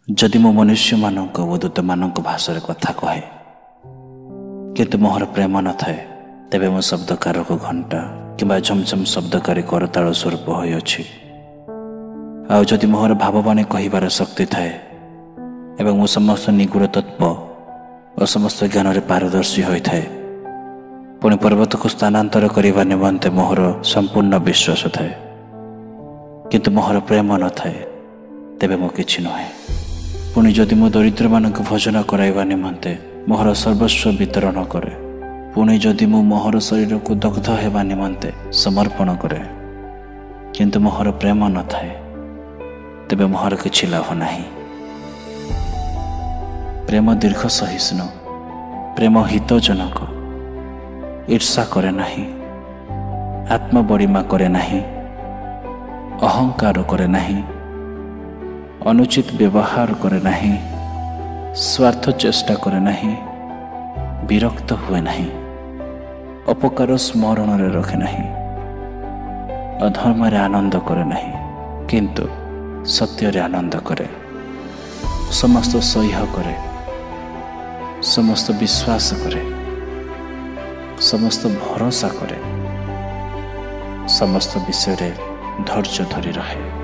जदि मो मनुष्य मानक दूत मानक भाषा कथा कहे किंतु मोहर प्रेम न थाए तेबे मो शब्दकार को घंटा किंबा झमझम शब्दकारी करताल स्वरूप होइछि। आउ जदि मोहर भाववाणी कहिबार शक्ति थाए एवं मो समस्त निगूढ़ तत्व और समस्त ज्ञान रे पारदर्शी होई थाए पुणी पर्वत को स्थानांतर करने निमंते मोहर संपूर्ण विश्वास थाए किंतु मोहर प्रेम न थाए तेबे मो किछि नहे। पुणी जदि मो दरिद्र मानक भोजन कराइबा निमंते मोहर सर्वस्व वितरण करे पुणी जदि मो मोहर शरीर को दग्ध हेबा निमंते समर्पण करे किंतु मोहर प्रेम न थाए तेबे मोहर किछि लाभ नाही। प्रेम दीर्घ सहिष्णु, प्रेम हितजनक, ईर्षा करे नाही, आत्मबड़िमा करे नाही, अहंकार करे नाही, अनुचित व्यवहार करे नाही, स्वार्थ चेष्टा करे नाही, विरक्त हुए नाही, अपकार स्मरण रे रखे नाही, अधर्म रे आनंद करे नाही किंतु सत्य रे आनंद करे, समस्त सह्य करे, समस्त विश्वास करे, समस्त भरोसा करे, समस्त विषय रे धैर्य धरी रहे।